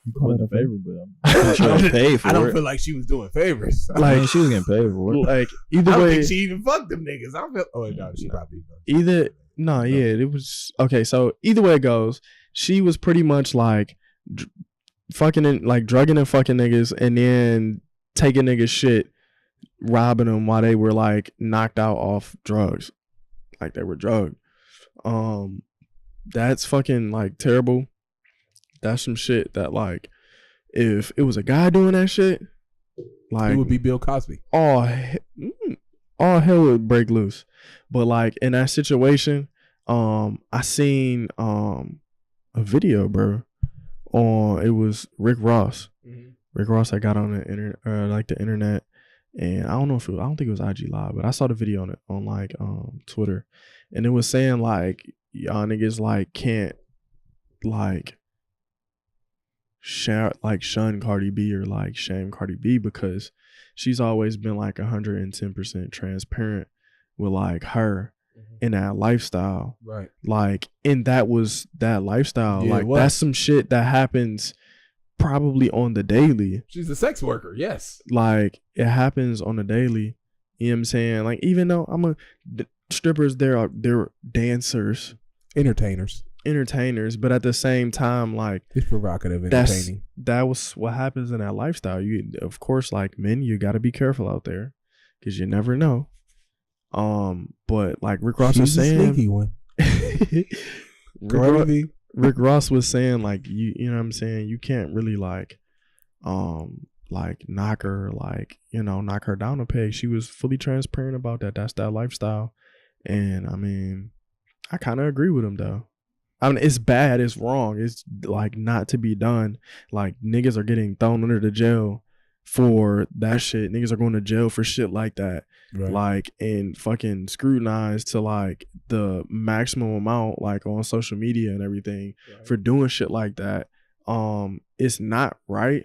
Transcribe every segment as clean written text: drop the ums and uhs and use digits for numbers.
You call it a favor, but I'm pretty sure she paid for it. I don't feel like she was doing favors. Like she was getting paid for it. Like either I don't way, think she even fucked them niggas. I feel. Oh no, she probably. either no, yeah, it was okay. So either way it goes, she was pretty much like fucking and like drugging and fucking niggas, and then taking niggas shit, robbing them while they were like knocked out off drugs, like they were drugged. That's fucking like terrible. That's some shit that like if it was a guy doing that shit, like It would be Bill Cosby. all hell would break loose. But like in that situation, I seen a video, bro. It was Rick Ross. Mm-hmm. Rick Ross that got on the internet, and I don't think it was IG Live, but I saw the video on like Twitter, and it was saying like y'all niggas like can't like shun Cardi B or like shame Cardi B because she's always been like 110% transparent with like her in that lifestyle. Right. Like, and that was that lifestyle. Yeah, like that's some shit that happens probably on the daily. She's a sex worker, yes. Like it happens on the daily. You know what I'm saying? Like even though strippers, they're dancers, entertainers, but at the same time, like it's provocative, entertaining. That was what happens in that lifestyle. You, of course, like men, you got to be careful out there because you never know. But like Rick Ross was saying, a sneaky one. Rick Ross was saying, like you know what I'm saying, you can't really like knock her, like, you know, knock her down a peg. She was fully transparent about that. That's that lifestyle, and I mean, I kind of agree with him though. I mean, it's bad, it's wrong, it's like not to be done. Like niggas are getting thrown under the jail for that shit. Niggas are going to jail for shit like that. Right. Like, and fucking scrutinized to like the maximum amount, like on social media and everything, right, for doing shit like that. It's not right.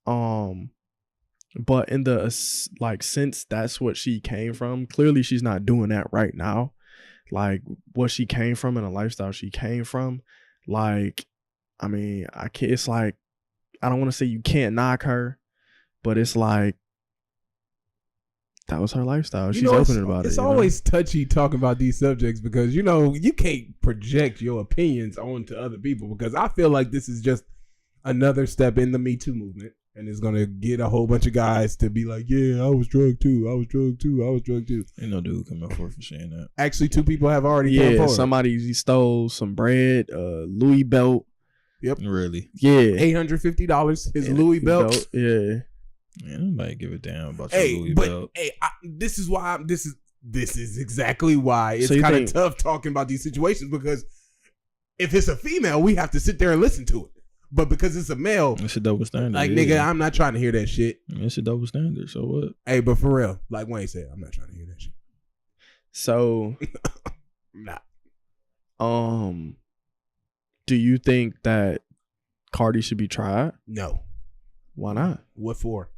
But in the like, since that's what she came from, clearly she's not doing that right now. Like what she came from and the lifestyle she came from, like, I mean, it's like, I don't want to say you can't knock her, but it's like, that was her lifestyle. She's open about it. It's always touchy talking about these subjects because, you know, you can't project your opinions onto other people, because I feel like this is just another step in the Me Too movement, and it's going to get a whole bunch of guys to be like, yeah, I was drugged too. Ain't no dude coming forward for saying that. Actually, 2 people have already come forward. Somebody stole some bread, Louis belt. Yep. Really? Yeah. $850, his Louis belt. Yeah. Man, nobody give a damn about your Louis belt. Hey, this is exactly why it's kind of tough talking about these situations, because if it's a female, we have to sit there and listen to it. But because it's a male, it's a double standard. Like, nigga, I'm not trying to hear that shit. It's a double standard. So what? Hey, but for real, like Wayne said, I'm not trying to hear that shit. So, nah. Do you think that Cardi should be tried? No. Why not? What for?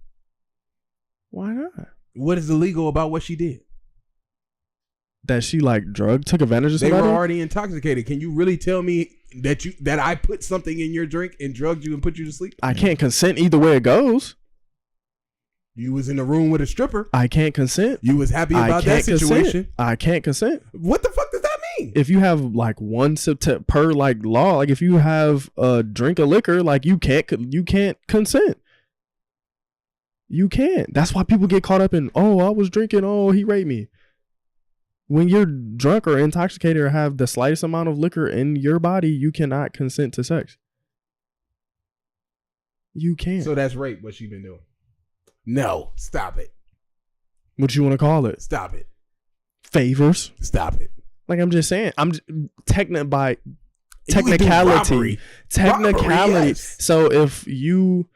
Why not? What is illegal about what she did? That she like took advantage of somebody? They were already intoxicated. Can you really tell me that I put something in your drink and drugged you and put you to sleep? I can't consent either way it goes. You was in the room with a stripper. I can't consent. You was happy about that situation. I can't consent. What the fuck does that mean? If you have like one sip per like law, like if you have a drink of liquor, like you can't consent. You can't. That's why people get caught up in, oh, I was drinking, oh, he raped me. When you're drunk or intoxicated or have the slightest amount of liquor in your body, you cannot consent to sex. You can't. So that's rape, what she been doing. No, stop it. What you want to call it? Stop it. Favors. Stop it. Like I'm just saying, technicality. Robbery, yes. So if you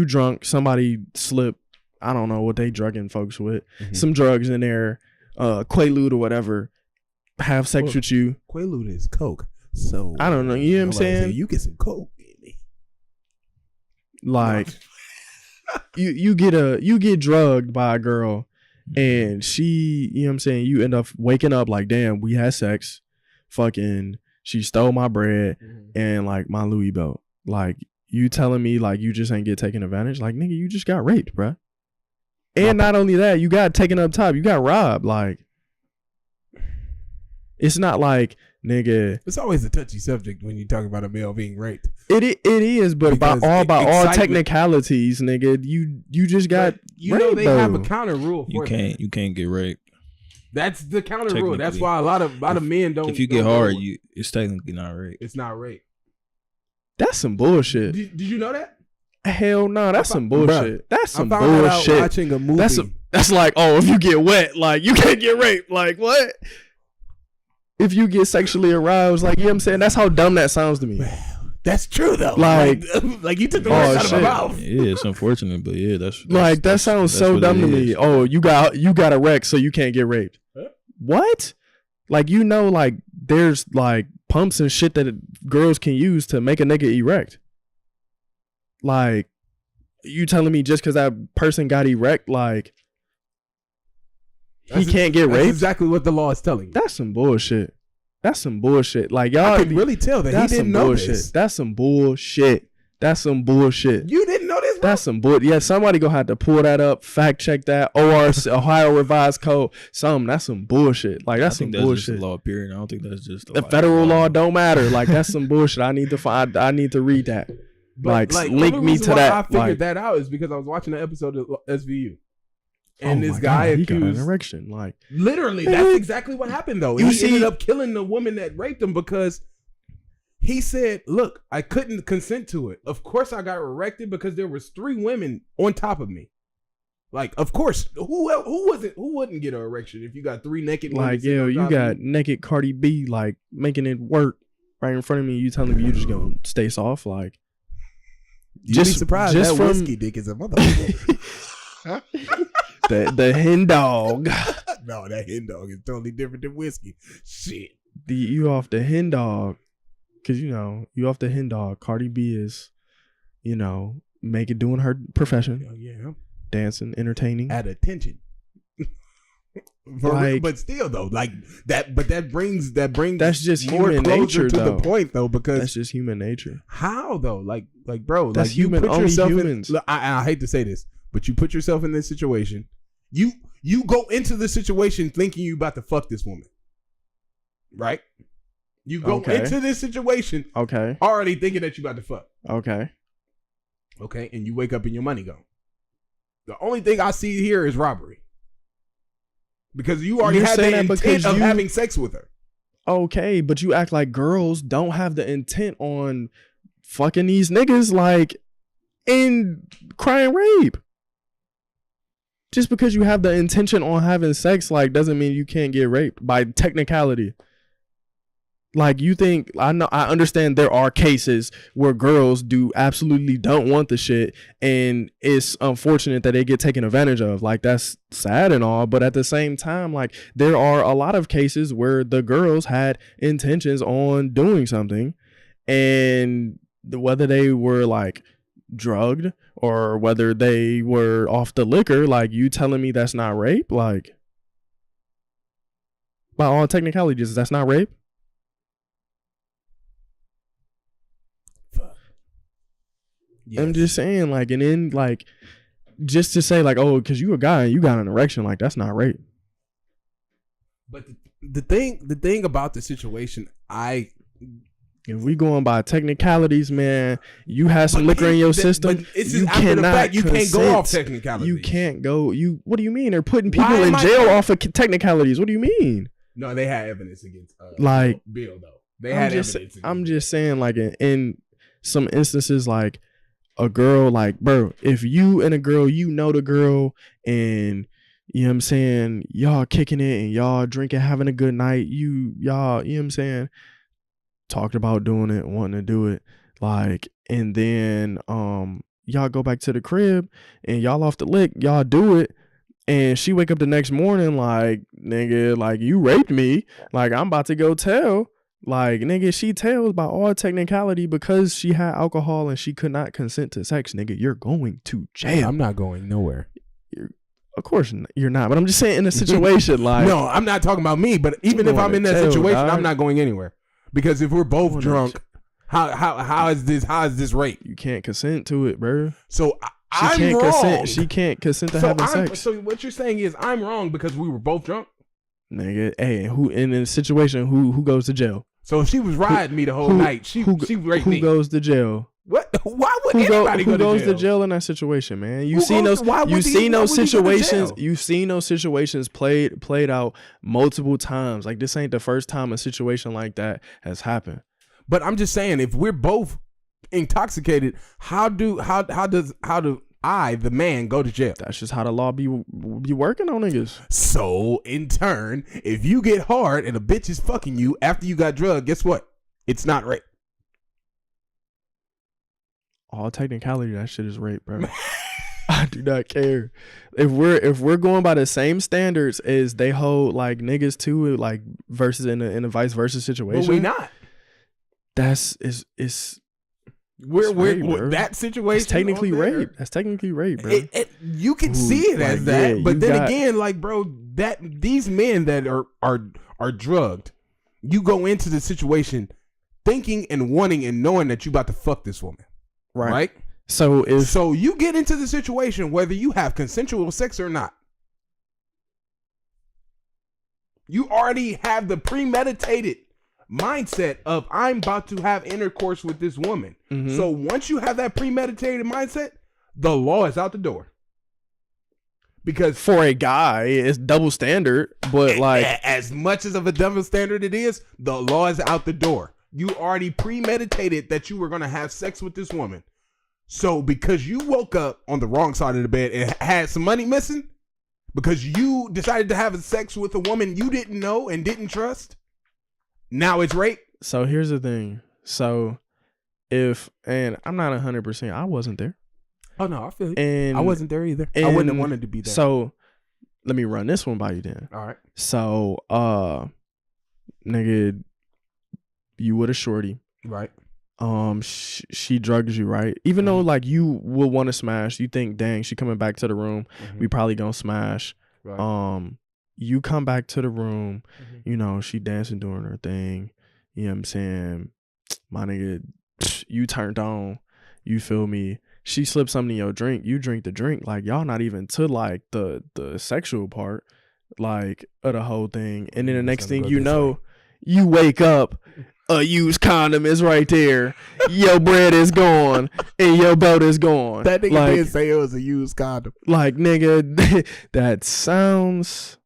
drunk, somebody slip, I don't know what they drugging folks with, some drugs in there, Quaalude or whatever, have sex with you. Quaalude is coke. So I don't know. You know what I'm saying? You get some coke in me. Like you get drugged by a girl, and she, you know what I'm saying, you end up waking up like, damn, we had sex, fucking, she stole my bread and like my Louis belt. Like, you telling me like you just ain't get taken advantage? Like, nigga, you just got raped, bruh. And not only that, you got taken up top. You got robbed. Like, it's not like, nigga. It's always a touchy subject when you talk about a male being raped. It is, but by all technicalities, nigga, you just got you raped, know they though. have a counter rule for You can't get raped. That's the counter rule. That's why a lot of men don't. If you get hard, it's technically not rape. It's not rape. That's some bullshit. Did you know that? Hell no, that's some bullshit. That's some bullshit. I found out watching a movie. That's like, oh, if you get wet, like you can't get raped. Like what? If you get sexually aroused, like, you know what I'm saying? That's how dumb that sounds to me. That's true though. Like you took the words out of my mouth. Yeah, it's unfortunate, but yeah, that's like that sounds so dumb to me. Oh, you got a wreck, so you can't get raped. Huh? What? Like, you know, like there's like pumps and shit that girls can use to make a nigga erect. Like, you telling me just because that person got erect, like he can't get raped? That's exactly what the law is telling you. That's some bullshit. That's some bullshit. Like, y'all, I can really tell that he didn't know this. That's some bullshit. That's some bullshit. You didn't know this, bro? That's some bullshit. Yeah, somebody gonna have to pull that up, fact check that. Ohio Revised Code. That's some bullshit. Like, that's some bullshit. Just a law, period. I don't think that's just the federal law. Don't matter. Like, that's some bullshit. I need to read that. Like link me to that. I figured that out is because I was watching an episode of SVU. And this guy accused, he got an erection. Like, literally, that's exactly what happened though. He ended up killing the woman that raped him because he said, "Look, I couldn't consent to it. Of course, I got erected because there was 3 women on top of me. Like, of course, who wouldn't get an erection if you got 3 naked women? Like, yo, you got naked Cardi B like making it work right in front of me. You telling me you just gonna stay soft? Like, you'd be surprised that whiskey dick is a motherfucker." The hen dog. No, that hen dog is totally different than whiskey. Shit. You off the hen dog. Cause you off the hen dog. Cardi B is, doing her profession. Yeah. Dancing, entertaining. At attention. But still though, like that brings that's just more human nature to though. The point though, because that's just human nature. How though? Like bro, that's like human. You put only yourself humans. I hate to say this, but you put yourself in this situation. You go into the situation thinking you about to fuck this woman, right? You go into this situation, already thinking that you about to fuck. Okay, and you wake up and your money gone. The only thing I see here is robbery, because you already had the intent of having sex with her. Okay, but you act like girls don't have the intent on fucking these niggas, like, in crying rape. Just because you have the intention on having sex, like, doesn't mean you can't get raped by technicality. Like, you think, I understand there are cases where girls absolutely don't want the shit, and it's unfortunate that they get taken advantage of. Like, that's sad and all, but at the same time, like, there are a lot of cases where the girls had intentions on doing something, and whether they were, like, drugged or whether they were off the liquor, like, you telling me that's not rape? Like, by all technicalities, that's not rape? Yes. I'm just saying, like, and then, like, just to say, like, oh, because you a guy and you got an erection, like, that's not rape. But the thing about the situation, if we going by technicalities, man, you had some liquor in your system. But it's just after the fact, you can't go off technicalities. You can't go. What do you mean? They're putting people in jail off of technicalities. What do you mean? No, they had evidence against like Bill though. They had evidence. I'm just saying, like, in some instances, like, a girl, like, bro, if you and a girl, the girl, and you know what I'm saying, y'all kicking it and y'all drinking, having a good night, y'all, you know what I'm saying, talked about doing it, wanting to do it, like, and then y'all go back to the crib and y'all off the lick, y'all do it, and she wake up the next morning like, nigga, like, you raped me, like, I'm about to go tell. Like, nigga, she tells by all technicality because she had alcohol and she could not consent to sex, nigga, you're going to jail. I'm not going nowhere. Of course you're not, but I'm just saying in a situation like... No, I'm not talking about me, but even if I'm in that situation, I'm not going anywhere. Because if we're both drunk, How is this rape? You can't consent to it, bro. So She I'm can't wrong. consent. She can't consent to having sex. So what you're saying is I'm wrong because we were both drunk. Nigga, hey, who in a situation who goes to jail? So if she was riding me the whole night, she raped me. Who goes to jail? What? Why would anybody go to jail? Who goes to jail in that situation, man? You've seen those situations played out multiple times. Like this ain't the first time a situation like that has happened. But I'm just saying, if we're both intoxicated, how do I, the man, go to jail? That's just how the law be working on niggas. So in turn, if you get hard and a bitch is fucking you after you got drugged, guess what? It's not rape. All technicality, that shit is rape, bro. I do not care. If we're going by the same standards as they hold like niggas to, like versus in a vice versa situation. But we not. We're that situation. It's technically rape. That's technically rape, bro. You can see it as that, yeah, but then again, like, bro, that these men that are drugged, you go into the situation thinking and wanting and knowing that you about to fuck this woman, right? So you get into the situation whether you have consensual sex or not. You already have the premeditated mindset of I'm about to have intercourse with this woman. Mm-hmm. So once you have that premeditated mindset, the law is out the door. Because for a guy, it's double standard, but like as much as of a double standard it is, the law is out the door. You already premeditated that you were going to have sex with this woman. So because you woke up on the wrong side of the bed and had some money missing, because you decided to have sex with a woman you didn't know and didn't trust, now it's rape. So here's the thing. So and I'm not 100%, I wasn't there. Oh no, I feel you. And I wasn't there either. I wouldn't have wanted to be there. So let me run this one by you then. All right. So nigga, you with a shorty. Right. She drugs you, right? Even though like you will want to smash, you think, dang, she coming back to the room, we probably gonna smash. Right. You come back to the room, you know, she dancing, doing her thing. You know what I'm saying? My nigga, you turned on. You feel me? She slipped something in your drink. You drink the drink. Like, y'all not even to like the sexual part, like, of the whole thing. And then the next thing you know, you wake up, a used condom is right there. Your bread is gone and your boat is gone. That nigga didn't say it was a used condom. Like, nigga, that sounds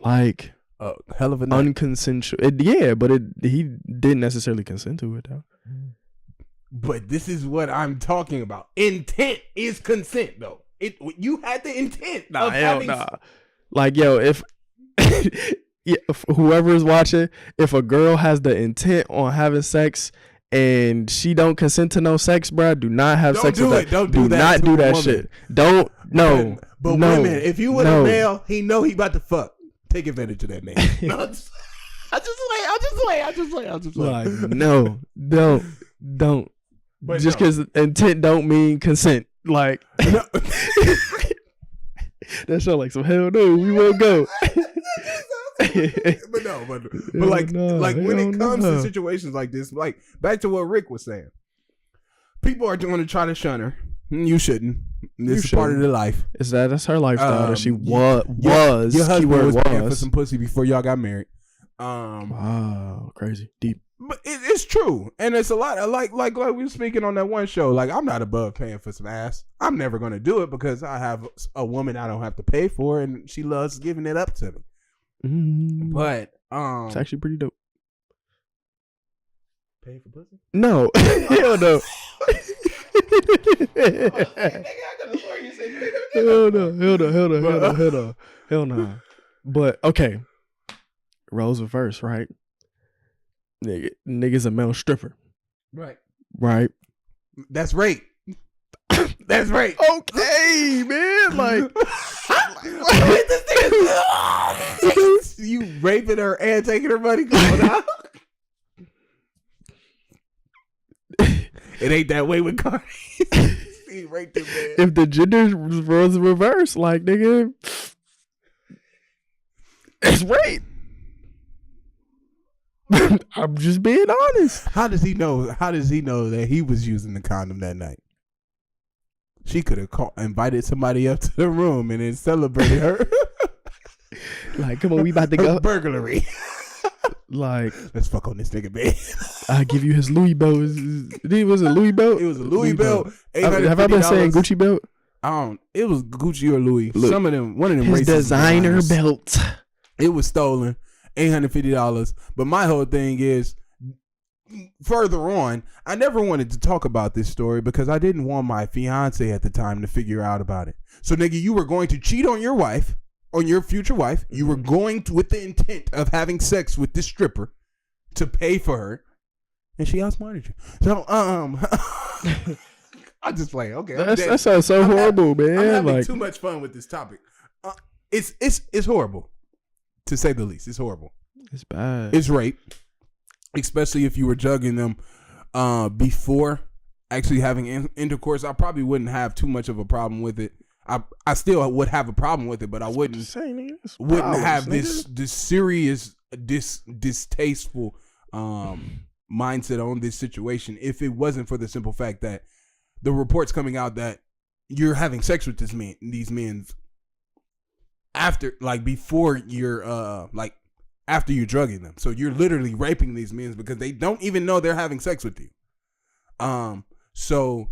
like a hell of a night. Unconsensual. But he didn't necessarily consent to it though. But this is what I'm talking about. Intent is consent, though. You had the intent. Like, yo, if whoever is watching, if a girl has the intent on having sex and she don't consent to no sex, bro, do not have sex with that. Don't do that. Not do that shit. Don't. No. But women, if you with a male, he know he about to fuck. Take advantage of that man. I just wait. Like, no, don't. But just because intent don't mean consent. Like, no. That sound like some hell no, we won't go. but like when it comes to situations like this, like back to what Rick was saying, people are going to try to shun her. You shouldn't. This is part of their life. That's her lifestyle that she was. Your husband was paying for some pussy before y'all got married. Wow, crazy, deep. But it's true, and it's a lot of like we were speaking on that one show. Like, I'm not above paying for some ass. I'm never gonna do it because I have a woman I don't have to pay for, and she loves giving it up to me. But it's actually pretty dope. Paying for pussy? No, hell no. Hell no. But okay, roles reverse, right? Nigga's a male stripper. Right. That's rape. That's rape. Okay, man. Like, you raping her and taking her money? Going out? It ain't that way with Cardi. He raped him, man. If the gender was reversed, like, nigga, it's rape. I'm just being honest. How does he know? How does he know that he was using the condom that night? She could have invited somebody up to the room and then celebrated her. Like, come on, we about to her go burglary. Like, let's fuck on this nigga, man. I give you his Louis belt. It was a Louis belt. It was a Louis belt. Have I been saying Gucci belt? It was Gucci or Louis. Look, some of them, one of them. His designer designers, belt. It was stolen. $850. But my whole thing is, further on, I never wanted to talk about this story because I didn't want my fiance at the time to figure out about it. So, nigga, you were going to cheat on your wife, on your future wife. You were going to, with the intent of having sex with this stripper to pay for her, and she outsmarted you. So, I just play. Okay, that sounds so horrible, man. I'm having too much fun with this topic. It's horrible, to say the least. It's horrible. It's bad. It's rape, especially if you were jugging them before actually having intercourse. I probably wouldn't have too much of a problem with it. I still would have a problem with it, but I wouldn't have this serious distasteful mindset on this situation if it wasn't for the simple fact that the reports coming out that you're having sex with these men after, like, before you're after you're drugging them. So you're literally raping these men because they don't even know they're having sex with you. So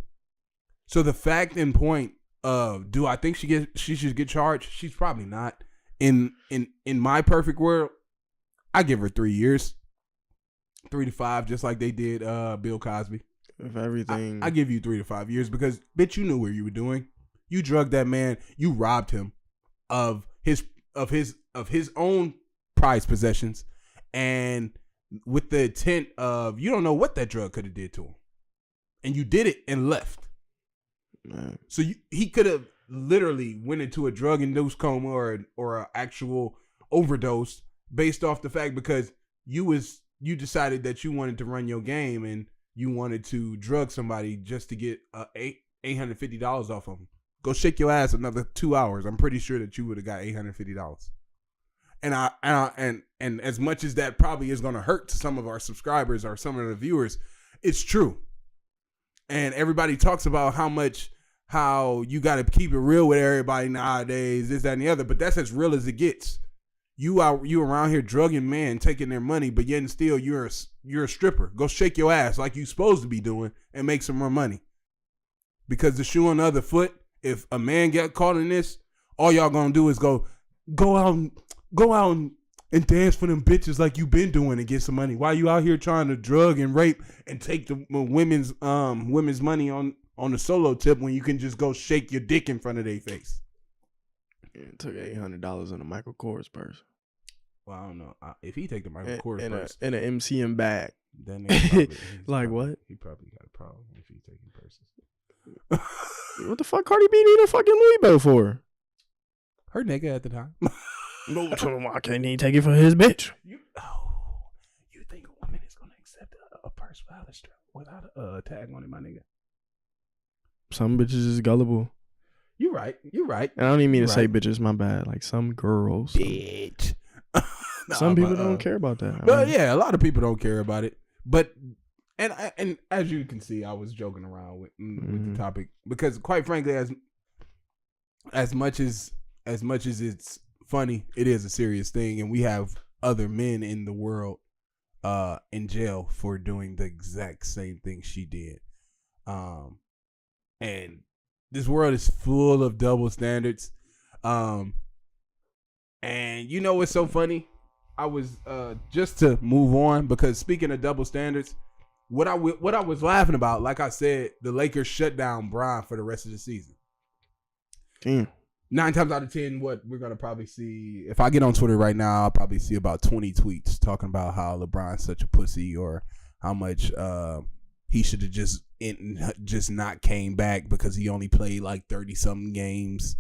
the fact and point of, do I think she should get charged? She's probably not. In my perfect world, I give her 3 years, 3 to 5, just like they did Bill Cosby. If everything, I give you 3 to 5 years because, bitch, you knew what you were doing. You drugged that man. You robbed him of his own prized possessions, and with the intent of, you don't know what that drug could have did to him, and you did it and left. Man. So he could have literally went into a drug-induced coma or an actual overdose based off the fact because you decided that you wanted to run your game and you wanted to drug somebody just to get $850 off of them. Go shake your ass another 2 hours. I'm pretty sure that you would have got $850. And as much as that probably is going to hurt to some of our subscribers or some of the viewers, it's true. And everybody talks about how you got to keep it real with everybody nowadays, this, that, and the other. But that's as real as it gets. You around here drugging men, taking their money, but yet and still you're a stripper. Go shake your ass like you supposed to be doing and make some more money. Because the shoe on the other foot, if a man get caught in this, all y'all gonna do is go out and dance for them bitches like you been doing and get some money. Why you out here trying to drug and rape and take the women's money on the solo tip when you can just go shake your dick in front of their face? It took $800 in a Michael Kors purse. Well, I don't know. If he take the Michael Kors purse in an MCM bag, then what? He probably got a problem if he taking purses. What the fuck Cardi B need a fucking Louis belt for? Her nigga at the time. No, why can't he take it for his bitch? You think a woman is gonna accept a purse without a tag on it, my nigga? Some bitches is gullible. You're right. And I don't even mean to say bitches, my bad. Like some girls. Bitch. Some people don't care about that. But yeah, a lot of people don't care about it. But and as you can see, I was joking around with the topic because, quite frankly, as much as it's funny, it is a serious thing, and we have other men in the world in jail for doing the exact same thing she did. And this world is full of double standards. And you know what's so funny? I was just to move on, because speaking of double standards, what I was laughing about, like I said, the Lakers shut down Bron for the rest of the season. Damn. 9 times out of 10, what we're gonna probably see, if I get on Twitter right now, I'll probably see about 20 tweets talking about how LeBron's such a pussy, or how much he should have just not came back because he only played like 30-something games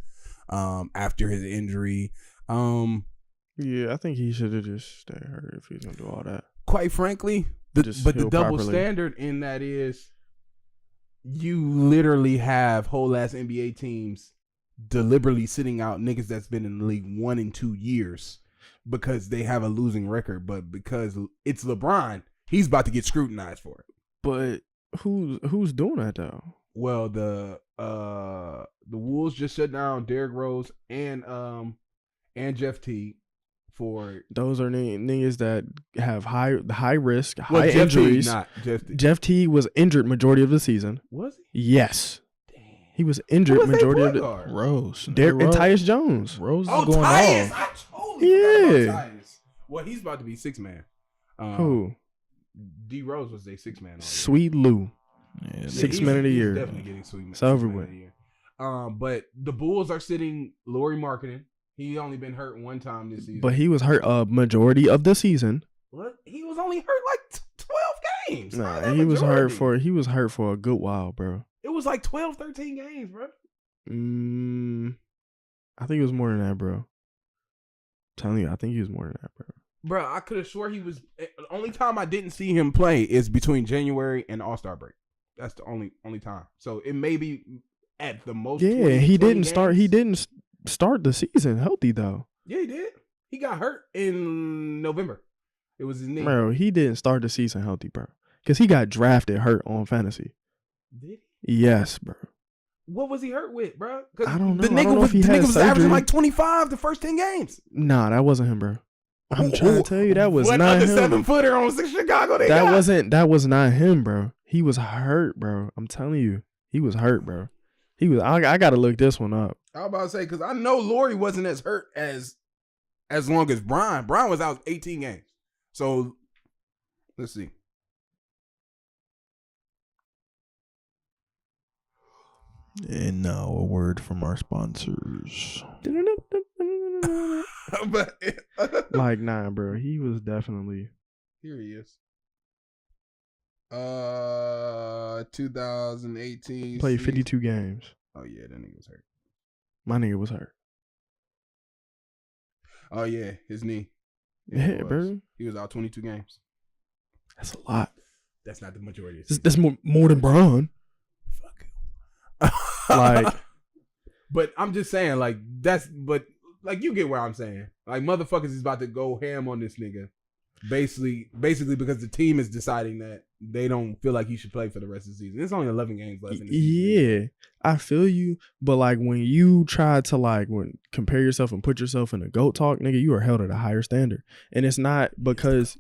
after his injury. Yeah, I think he should have just stayed hurt if he's gonna do all that. Quite frankly, the double standard in that is, you literally have whole ass NBA teams deliberately sitting out niggas that's been in the league 1 and 2 years because they have a losing record, but because it's LeBron, he's about to get scrutinized for it. But who's doing that though? Well, the Wolves just shut down Derrick Rose and Jeff Teague for those are niggas that have high risk, high Jeff injuries. Teague, not Jeff Teague. Jeff Teague was injured majority of the season. Was he? Yes. He was injured majority of the Rose. and Tyus Jones. Rose is Oh, going Tyus! off. I totally forgot about Yeah. Tyus. Well, he's about to be 6-man. Who? D Rose was a 6-man. already. Sweet Lou. Yeah, 6 men of the he's year. Definitely getting sweet. It's over 6 man with. of the year. But the Bulls are sitting Lauri Markkanen. He only been hurt one time this season. But he was hurt a majority of the season. What? He was only hurt like 12 games. Nah, he was hurt for a good while, bro. It was like 12, 13 games, bro. I think it was more than that, bro. I'm telling you, I think he was more than that, bro. Bro, I could have swore he was. The only time I didn't see him play is between January and All-Star break. That's the only time. So it may be at the most. Yeah, 20 he didn't games. start. He didn't start the season healthy though. Yeah, he did. He got hurt in November. It was his knee. Bro, he didn't start the season healthy, bro. Because he got drafted hurt on fantasy. Did he? Yes, bro. What was he hurt with, bro? I don't know. The I don't know if he nigga had was averaging surgery. like 25 the first 10 games. Nah, that wasn't him, bro. I'm trying to tell you, that was what not other him. 7-footer on Chicago they That got? that was not him, bro. He was hurt, bro. I'm telling you, he was hurt, bro. He was. I gotta look this one up. I was about to say because I know Lauri wasn't as hurt as long as Brian. Brian was out 18 games. So let's see. And now a word from our sponsors. But Like, nah, bro. He was definitely. here he is. 2018 Played season. 52 games. Oh yeah, that nigga was hurt. My nigga was hurt. Oh yeah, his knee. Yeah, he was. bro. He was out 22 games. That's a lot. That's not the majority. Of the That's more than Braun. Fuck. Like, but I'm just saying, like but you get what I'm saying. Like motherfuckers is about to go ham on this nigga, basically because the team is deciding that they don't feel like he should play for the rest of the season. There's only 11 games left. In the season. yeah, I feel you. But like when you try to compare yourself and put yourself in a GOAT talk, nigga, you are held at a higher standard, and it's not because.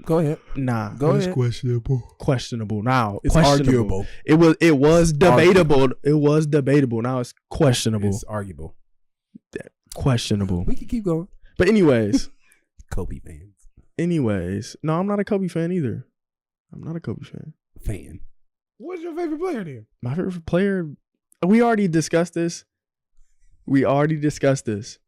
Go ahead. Nah, Go ahead. questionable now. It's questionable. arguable. It was debatable. Arguable. It was debatable. Now it's questionable. It's arguable. Questionable. We can keep going. But anyways, Kobe fans. no, I'm not a Kobe fan either. I'm not a Kobe fan. What's your favorite player there? My favorite player. We already discussed this. We already discussed this.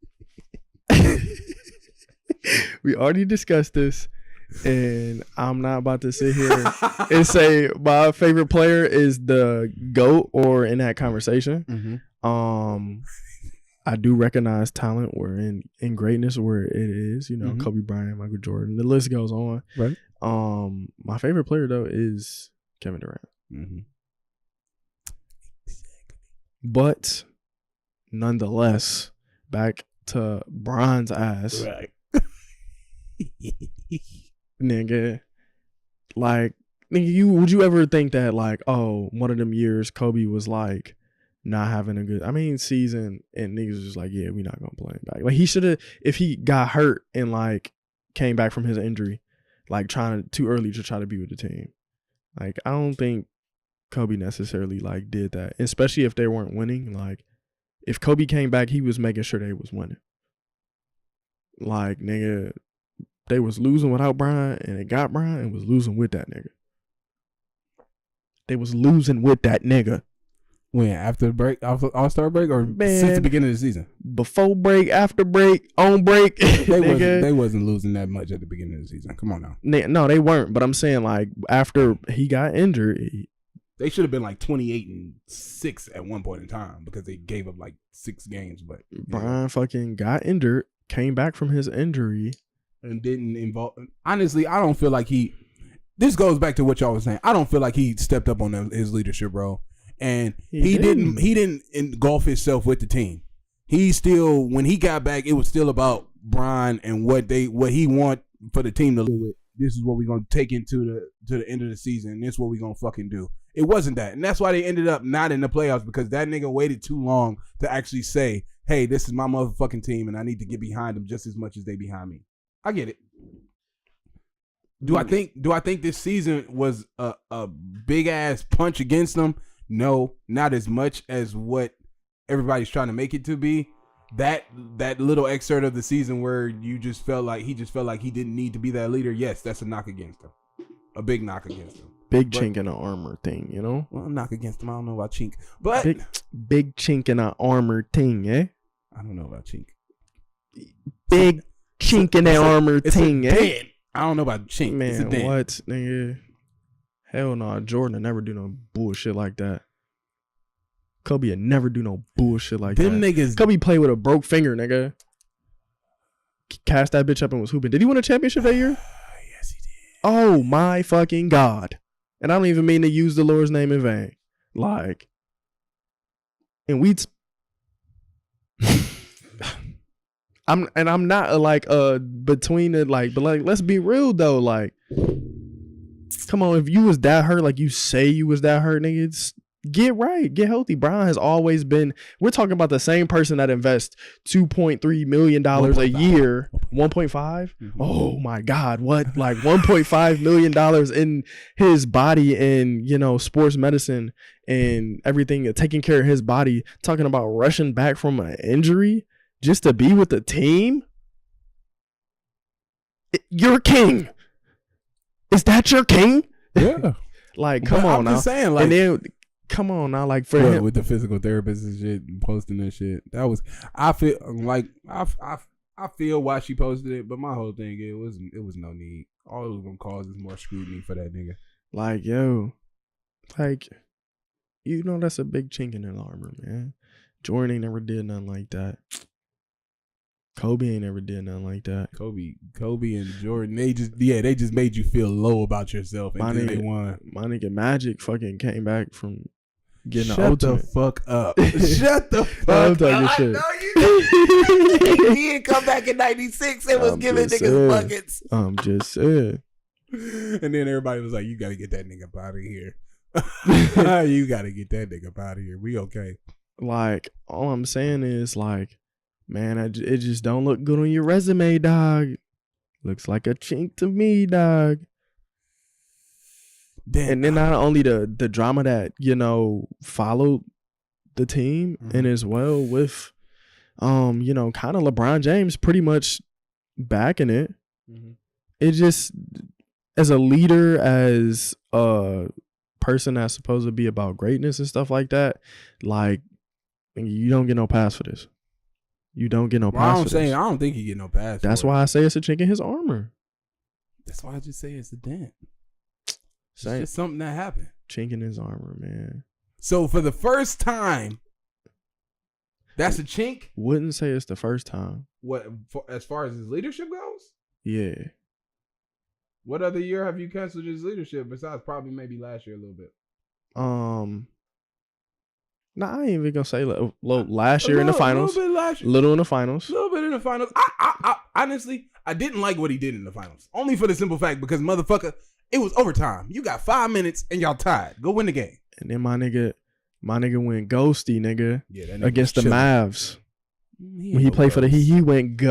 And I'm not about to sit here and say my favorite player is the GOAT or in that conversation. Mm-hmm. I do recognize talent where in greatness where it is, Mm-hmm. Kobe Bryant, Michael Jordan, the list goes on. Right. My favorite player though is Kevin Durant. Mm-hmm. But nonetheless, back to Bron's ass. Right. Nigga. Like, nigga, would you ever think that like, oh, one of them years Kobe was like not having a good season and niggas was just like, yeah, we not gonna play him back. Like he should have, if he got hurt and like came back from his injury, like too early to try to be with the team. Like I don't think Kobe necessarily like did that, especially if they weren't winning. Like if Kobe came back, he was making sure they was winning. Like nigga, they was losing without Brian and it got Brian and was losing with that nigga. They was losing with that nigga. When? After the break? After All-Star break? Or since the beginning of the season? Before break, after break, on break. They wasn't losing that much at the beginning of the season. Come on now. No, they weren't. But I'm saying like after he got injured. They should have been like 28-6 at one point in time because they gave up like 6 games. But Brian fucking got injured, came back from his injury. And didn't involve. Honestly, I don't feel like he. This goes back to what y'all was saying. I don't feel like he stepped up on his leadership role, and he didn't engulf himself with the team. He still, when he got back, it was still about Brian and what he want for the team to live with. This is what we're gonna take into the end of the season. And this is what we're gonna fucking do. It wasn't that, and that's why they ended up not in the playoffs because that nigga waited too long to actually say, "Hey, this is my motherfucking team, and I need to get behind them just as much as they behind me." I get it. Do I think this season was a big ass punch against them? No, not as much as what everybody's trying to make it to be. That little excerpt of the season where he just felt like he didn't need to be that leader. Yes, that's a knock against him. A big knock against him. Chink in the armor thing, you know? Well, knock against him. I don't know about chink. But big chink in the armor thing, eh? I don't know about chink. Big chink in the armor thing, eh? I don't know about chink. Man, what, nigga? Hell no. Jordan would never do no bullshit like that. Kobe would never do no bullshit like that. Them niggas. Kobe played with a broke finger, nigga. Cast that bitch up and was hooping. Did he win a championship that year? Yes, he did. Oh my fucking God. And I don't even mean to use the Lord's name in vain. Like, and I'm not like between it, like, but like, let's be real though. Like, come on, if you was that hurt, like you say you was that hurt, nigga, get right, get healthy. Brian has always been. We're talking about the same person that invests $2.3 million a year. 1.5. Mm-hmm. Oh my God, what? Like $1.5 million in his body and sports medicine and everything, taking care of his body. Talking about rushing back from an injury just to be with the team. You're king. Is that your king? Yeah. Like, come on now. I'm just saying, like, and then. Come on now, like for him with the physical therapist and shit, and posting that shit. That was, I feel like I feel why she posted it, but my whole thing it was no need. All it was gonna cause is more scrutiny for that nigga. Like yo, like that's a big chink in the armor, man. Jordan ain't never did nothing like that. Kobe ain't never did nothing like that. Kobe and Jordan, they just made you feel low about yourself until they won. My nigga Magic fucking came back from getting the ultimate. Shut the fuck up. Shut the fuck up. I know you. He didn't come back in 96 and was giving niggas buckets. I'm just saying. And then everybody was like, you got to get that nigga up out of here. You got to get that nigga up out of here. We okay. Like, all I'm saying is, like, man, it just don't look good on your resume, dog. Looks like a chink to me, dog. Damn. And then not only the drama that, followed the team and as well with, kind of LeBron James pretty much backing it. Mm-hmm. It just, as a leader, as a person that's supposed to be about greatness and stuff like that, like, you don't get no pass for this. You don't get no pass for this. I don't think you get no pass. That's why I say it's a chink in his armor. That's why I just say it's a dent. It's just something that happened. Chink in his armor, man. So for the first time, that's a chink? Wouldn't say it's the first time. What, as far as his leadership goes? Yeah. What other year have you canceled his leadership besides probably maybe last year a little bit? Nah, I ain't even gonna say last year in the finals. Little in the finals. A little bit in the finals. I honestly, I didn't like what he did in the finals. Only for the simple fact because motherfucker, it was overtime. You got 5 minutes and y'all tied. Go win the game. And then my nigga went ghosty, nigga. Yeah, that nigga against the Mavs. When he played for the he went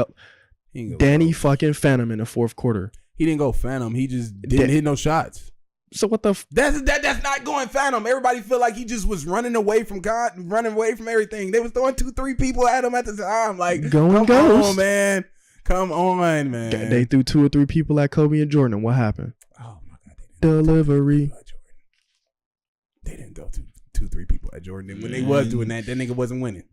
Danny fucking Phantom in the fourth quarter. He didn't go Phantom. He just didn't hit no shots. So what the that's not going Phantom. Everybody feel like he just was running away from God, running away from everything. They was throwing 2-3 people at him at the time. Like, come on, man. Come on, man. They threw 2 or 3 people at Kobe and Jordan. What happened? Oh my God. Delivery. They didn't throw 2-3 people at Jordan. And when they was doing that nigga wasn't winning.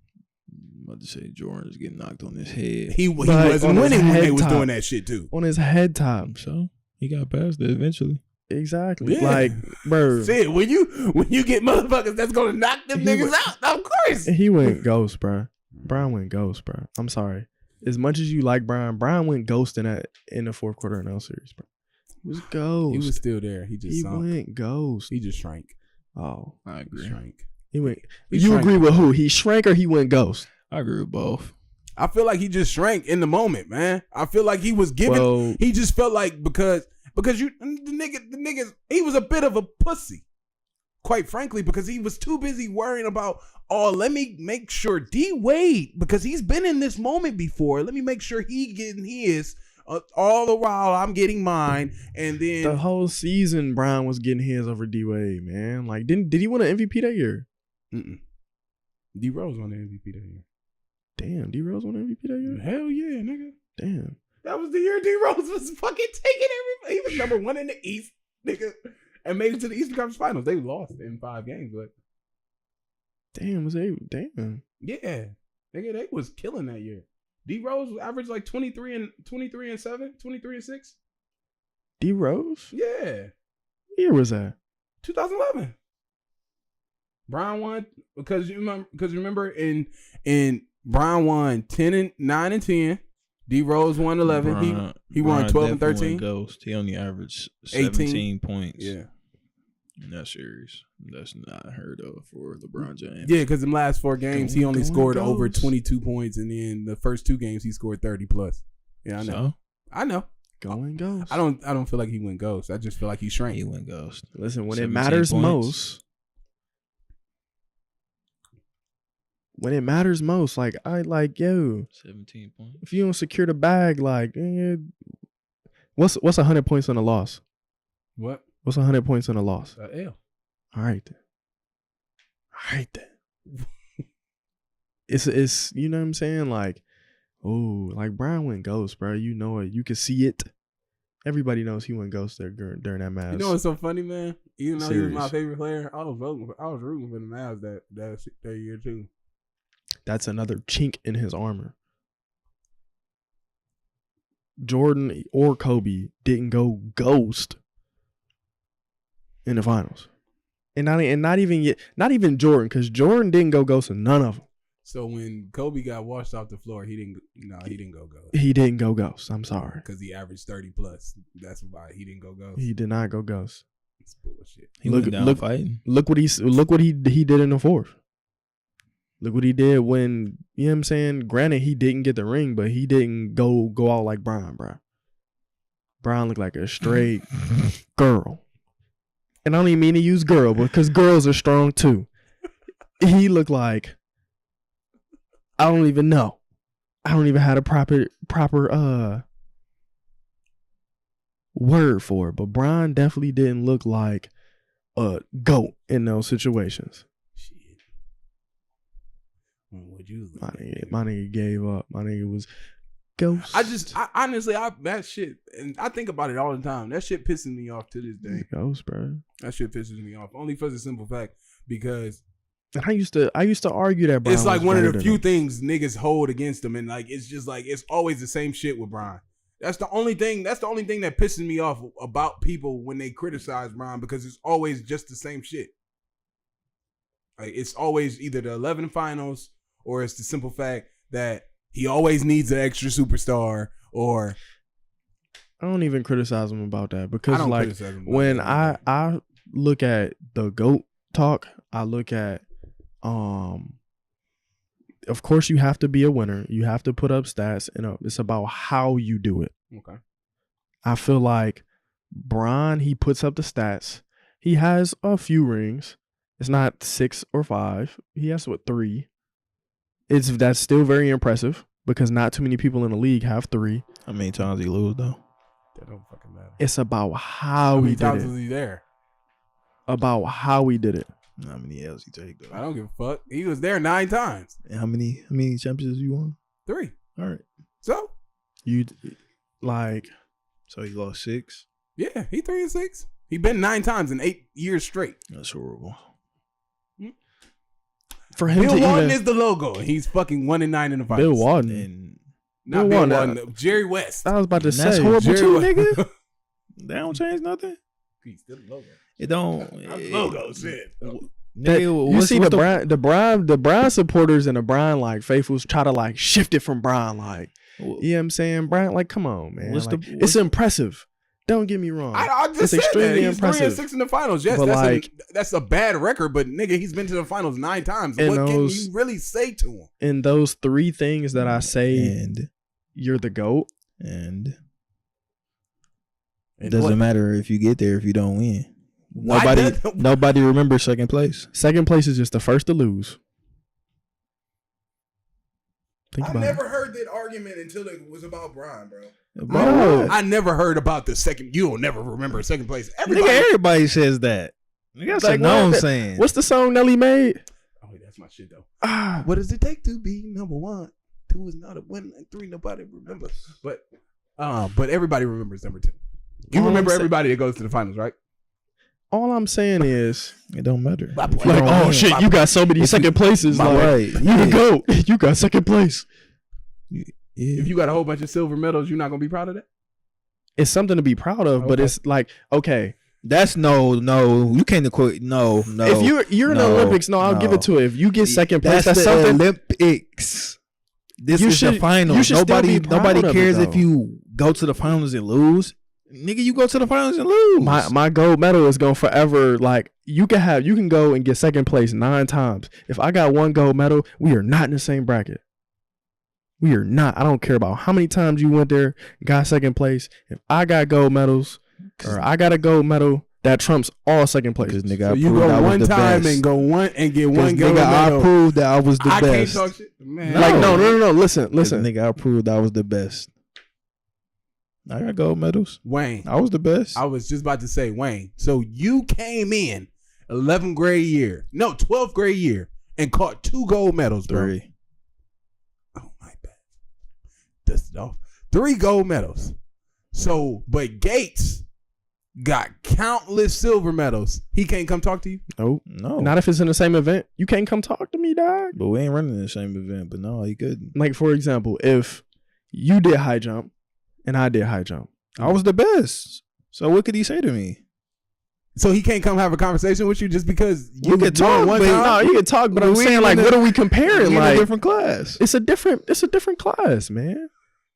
I'm about to say Jordan's getting knocked on his head. He wasn't winning when they was doing that shit too. On his head top. So he got past it eventually. Exactly. Yeah. Like, bro. Shit, when you get motherfuckers that's gonna knock them niggas out, of course. He went ghost, bro. Brian went ghost, bro. I'm sorry. As much as you like Brian went ghost in the fourth quarter of L series, bro. He was ghost. He was still there. He went ghost. He just shrank. Oh, I agree. He shrank. You agree with who? He shrank or he went ghost? I agree with both. I feel like he just shrank in the moment, man. I feel like he was given. Well, he just felt like because you the niggas he was a bit of a pussy, quite frankly, because he was too busy worrying about let me make sure D Wade, because he's been in this moment before. Let me make sure he getting his. All the while I'm getting mine, and then the whole season Brown was getting his over D Wade, man. Like, did he win an MVP that year? D Rose won the MVP that year. Damn, D Rose won the MVP that year. Hell yeah, nigga. Damn, that was the year D Rose was fucking taking everybody. He was number 1 in the East, nigga, and made it to the Eastern Conference Finals. They lost in 5 games, but damn, yeah, nigga, they was killing that year. D Rose averaged like 23 and 7, 23 and 6. D Rose? Yeah. What year was that? 2011. Brown won because remember in Brown won 9 and 10. D Rose won 11. He won 12 and 13. Ghost. He only averaged 17 points. Yeah. In that series. That's not heard of for LeBron James. Yeah, because in the last 4 games, he only scored over Ghost. 22 points, and then the first 2 games he scored 30 plus. Yeah, I know. So? I know. Going Ghost. I don't feel like he went Ghost. I just feel like he shrank. He went Ghost. Listen, when it matters points. most, like I like 17 points. if you don't secure the bag, like what's 100 points on a loss? What? What's 100 points on a loss? L. All right then. It's you know what I'm saying? Like, oh, like Brown went Ghost, bro. You know it. You can see it. Everybody knows he went Ghost there during that match. You know what's so funny, man? Even though he was my Serious. favorite player, I was rooting for the Mavs that year too. That's another chink in his armor. Jordan or Kobe didn't go Ghost in the finals, and not even Jordan, because Jordan didn't go Ghost in none of them. So when Kobe got washed off the floor, he didn't go Ghost. He didn't go Ghost. I'm sorry, because he averaged 30 plus. That's why he didn't go Ghost. he did not go Ghost. It's bullshit. He went down fighting. Look what he did in the fourth. Look what he did when, you know what I'm saying? Granted, he didn't get the ring, but he didn't go out like Brown, bro. Brown looked like a straight girl. And I don't even mean to use girl, because girls are strong too. He looked like, I don't even know. I don't even have a proper word for it. But Brown definitely didn't look like a GOAT in those situations. Would you? My nigga gave up. My nigga was Ghost. I honestly, that shit, and I think about it all the time. That shit pisses me off to this day. Ghost, bro. That shit pisses me off. Only for the simple fact because And I used to argue that Brown it's like was one of better the than few him. things niggas hold against him, and like it's just like it's always the same shit with Brian. That's the only thing that pisses me off about people when they criticize Brian, because it's always just the same shit. Like it's always either the 11 finals or it's the simple fact that he always needs an extra superstar. Or I don't even criticize him about that, because don't like criticize him about when that. I look at the GOAT talk, I look at of course you have to be a winner. You have to put up stats, and it's about how you do it. Okay. I feel like Bron, he puts up the stats. He has a few rings. It's not 6 or 5. He has 3. That's still very impressive, because not too many people in the league have 3. How many times he lose though? That don't fucking matter. It's about how many he did times it. was he there? About how he did it. How many L's he take though? I don't give a fuck. He was there 9 times. And how many championships you won? 3. All right. So You like So he lost 6. yeah, he 3 and 6. He been 9 times in 8 years straight. That's horrible. for him Bill to Walton even is the logo, and he's fucking 1 and 9 in the finals. Bill Walton. And Not Bill Bill Walton, Walton. Jerry West. I was about to And that's say horrible Jerry too, West. nigga. They don't change nothing. He's still the logo. It don't. Logo shit. that, Nigga, you see what's the Brian supporters and the Brian like faithfuls try to like shift it from Brian, like, Well, you know what I'm saying? Brian, like, come on, man. What's Like, the- it's impressive Don't get me wrong. I just it's said extremely that. He's impressive. 3-6 in the finals. Yes, But that's a bad record, but nigga, he's been to the finals 9 times. What can you really say to him? In those 3 things that I say, And you're the GOAT. And it doesn't matter if you get there if you don't win. Nobody remembers second place. Second place is just the first to lose. I never heard that argument until it was about Brian, bro. Bro, I never heard about the second. You'll never remember second place. Everybody says that. That's like, a known saying. What's the song Nelly made? Oh, that's my shit though. What does it take to be number 1? 2 is not a win, and 3 nobody remembers. But everybody remembers number 2. You remember everybody that goes to the finals, right? All I'm saying is it don't matter. Like, oh shit, you got so many second places. Like, right. You the GOAT. You got second place. Yeah. If you got a whole bunch of silver medals, you're not gonna be proud of that? It's something to be proud of, but it's like, okay. That's no. You can't equate. No. If you're in the Olympics, I'll give it to it. If you get second place, that's the something. Olympics. This is the finals. Nobody cares if you go to the finals and lose. Nigga, you go to the finals and lose. My gold medal is going forever. Like you can go and get second place 9 times. If I got 1 gold medal, we are not in the same bracket. We are not. I don't care about how many times you went there, got second place. If I got gold medals or I got a gold medal, that trumps all second places. Nigga, so you go one time and go one and get 1 gold medal. I proved that I was the best. I can't talk shit, man. Like no. Listen. Nigga, I proved I was the best. I got gold medals. Wayne, I was the best. I was just about to say, Wayne. So you came in 12th grade year, and caught 2 gold medals, bro. 3. Oh my bad. Dust it off. 3 gold medals. So, but Gates got countless silver medals. He can't come talk to you? Nope. No. Not if it's in the same event. You can't come talk to me, dog. But we ain't running the same event. But no, he couldn't. Like, for example, if you did high jump and I did high jump, I was the best. So what could he say to me? So he can't come have a conversation with you just because you could talk one time? No, you can talk, but I'm saying, like, what are we comparing? Like, a different class. It's a different class, man.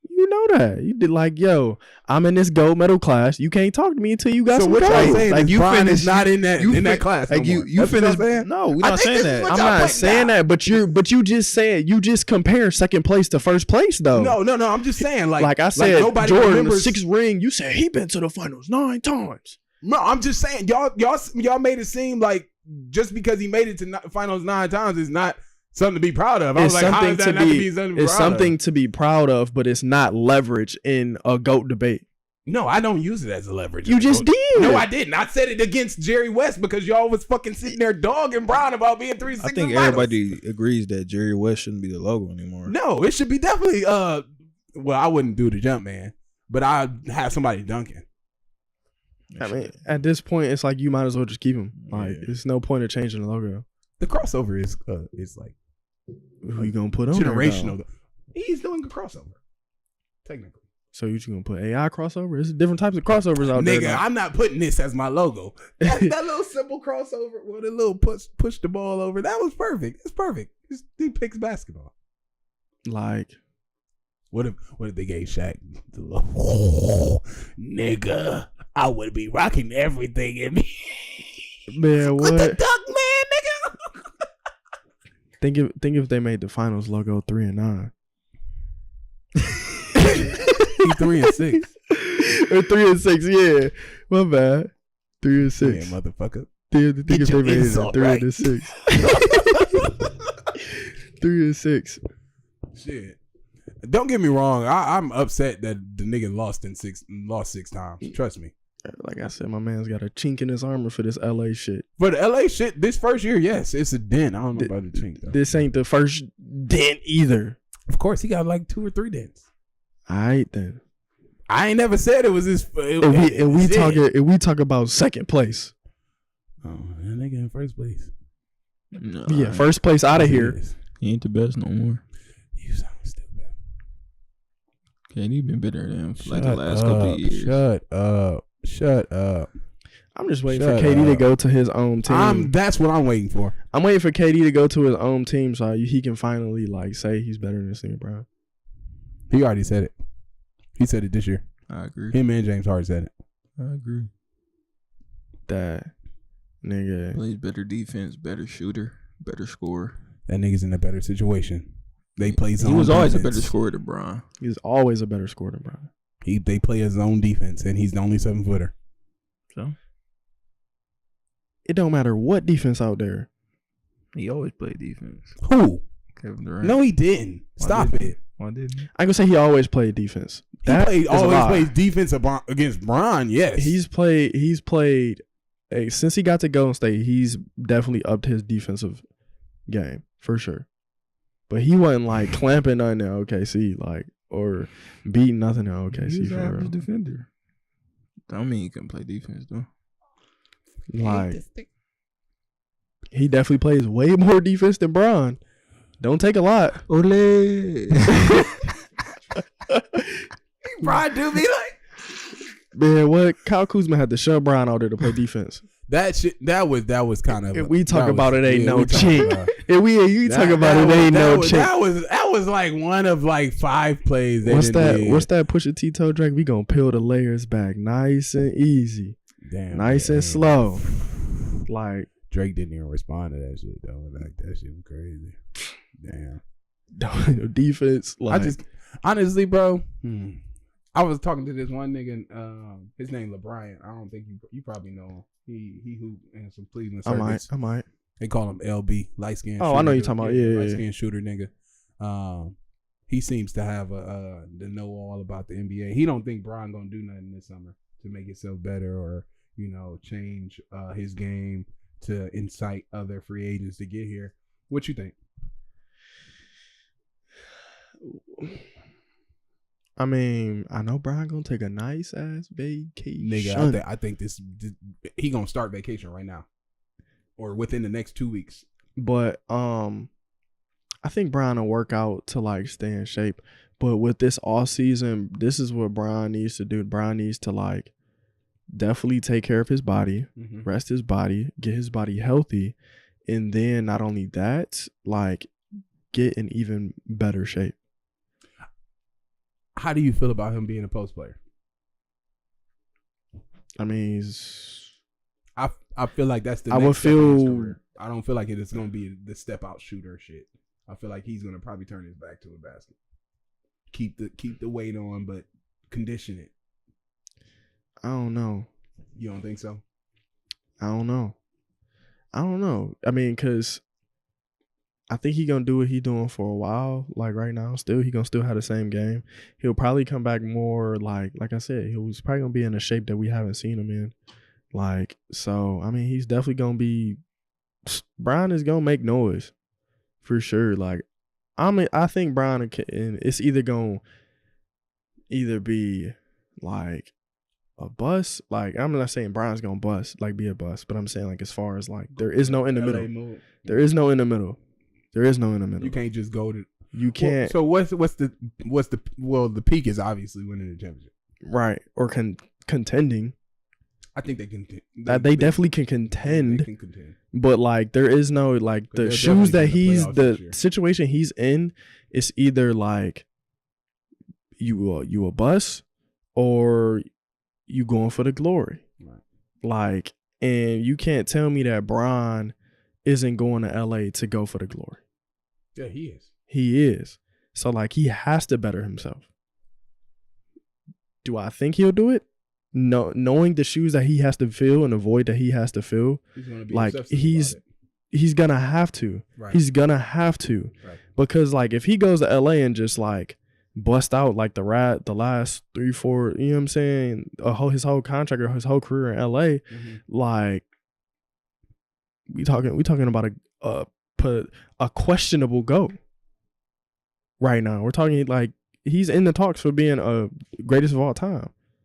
You know that. You did like, yo, I'm in this gold medal class. You can't talk to me until you got some gold. Like you finished not in that class. Like you finished. No, we're not saying that. I'm not saying that. But you just said you just compare second place to first place though. No. I'm just saying like I said, Jordan, the 6th ring. You said he been to the finals 9 times. No, I'm just saying y'all made it seem like just because he made it to finals 9 times is not something to be proud of. I was like, how is that not to be something to be proud of? It's something to be proud of, but it's not leverage in a GOAT debate. No, I don't use it as a leverage. You just did. No, I didn't. I said it against Jerry West because y'all was fucking sitting there dogging Brown about being 3-6. I think everybody agrees that Jerry West shouldn't be the logo anymore. No, it should be definitely. Well, I wouldn't do the jump man, but I'd have somebody dunking. I mean, at this point, it's like you might as well just keep him. Like, there's no point of changing the logo. The crossover is like who you gonna put on generational. There, he's doing a crossover, technically. So you just gonna put AI crossover? There's different types of crossovers out there. Nigga, I'm not putting this as my logo. That little simple crossover with a little push the ball over. That was perfect. It's perfect. He picks basketball. Like, what if they gave Shaq the little nigga? I would be rocking everything in me. Man, what? With the duck man, nigga. Think if they made the finals logo 3 and 9. He 3-6. Or 3 and 6, yeah. My bad. 3 and 6. Yeah, motherfucker. Think if they made it 3 and 6. 3 and 6. Shit. Don't get me wrong. I'm upset that the nigga lost 6 times. Trust me. Like I said, my man's got a chink in his armor for this LA shit. For the LA shit, this first year, yes, it's a dent. I don't know about the chink though. This ain't the first dent either. Of course, he got like 2 or 3 dents. All right then. I ain't never said it was his. We talk about second place. Oh, that nigga in first place. No, yeah, first place out of here. He ain't the best no more. You sound stupid. Okay, he been better than him for like the last couple of years. Shut up. I'm just waiting for KD to go to his own team. That's what I'm waiting for. I'm waiting for KD to go to his own team so he can finally like say he's better than this nigga, bro. He already said it. He said it this year. I agree. Him and James Harden said it. I agree. That nigga plays better defense, better shooter, better scorer. That nigga's in a better situation. They play zone. He was always defense. a better scorer than Bron. he was always a better scorer than Bron. They play a zone defense, and he's the only 7-footer. So it don't matter what defense out there. he always played defense. Who? Kevin Durant. No, he didn't. Stop it. Why didn't he? I ain't gonna say he always played defense. He always plays defense against Bron. Yes, He's played. Since he got to Golden State, he's definitely upped his defensive game for sure. But he wasn't like clamping nothing at OKC, like, or beating nothing at OKC. He was for an average real. defender. I don't mean he couldn't play defense though. Like, he definitely plays way more defense than Bron. Don't take a lot. Ole. Bron do be like, Man, what? Kyle Kuzma had to shove Bron out there to play defense. that shit. That was kind of. If we talk about it, ain't no we talk chink. about- If you talk about it, ain't no chink. That was like one of like 5 plays. What's that Pusha T told Drake? We gonna peel the layers back nice and easy. Damn, Nice and slow. Like, Drake didn't even respond to that shit though. Like that shit was crazy. Damn. defense. Like, I just honestly, bro. I was talking to this one nigga. His name LeBryant. I don't think you probably know him. He hoop in some Cleveland circuits. I might. They call him LB, light skin. Oh, I know you're talking about. Yeah, light skin shooter nigga. He seems to have to know all about the NBA. He don't think Bron gonna do nothing this summer to make himself better or change his game to incite other free agents to get here. What you think? I mean, I know Brian gonna take a nice ass vacation. Nigga, I think this he gonna start vacation right now, or within the next 2 weeks. But I think Brian will work out to like stay in shape. But with this off season, this is what Brian needs to do. Brian needs to like definitely take care of his body, rest his body, get his body healthy, and then not only that, like get in even better shape. How do you feel about him being a post player? I mean, I feel like that's the. I would feel. I don't feel like it's gonna be the step out shooter shit. I feel like he's gonna probably turn his back to a basket. Keep the weight on, but condition it. I don't know. You don't think so? I don't know. I mean, cause I think he gonna do what he doing for a while. Like right now, he gonna still have the same game. He'll probably come back more like I said, he was probably gonna be in a shape that we haven't seen him in. Like, so I mean, he's definitely gonna be. Brian is gonna make noise, for sure. Like, I think Brian it's either gonna be like a bust. Like, I'm not saying Brian's gonna bust, like be a bust, but I'm saying like as far as like there is no in the middle. There is no in the middle. You can't just go to. You can't. So what's the peak is obviously winning the championship, right? Or contending. I think they can. They definitely can contend. They can contend. But like there is no like the shoes that the situation he's in is either like you a bust or you going for the glory. Right. Like, and you can't tell me that Bron isn't going to LA to go for the glory. Yeah, he is. He is. So like he has to better himself. Do I think he'll do it? No, knowing the shoes that he has to fill and the void that he has to fill, he's gonna have to. Right. He's gonna have to. Right. Because like if he goes to LA and just like bust out like the last 3-4, you know what I'm saying, his whole contract or his whole career in LA, like we talking about a questionable go. Right now, we're talking like he's in the talks for being a greatest of all time.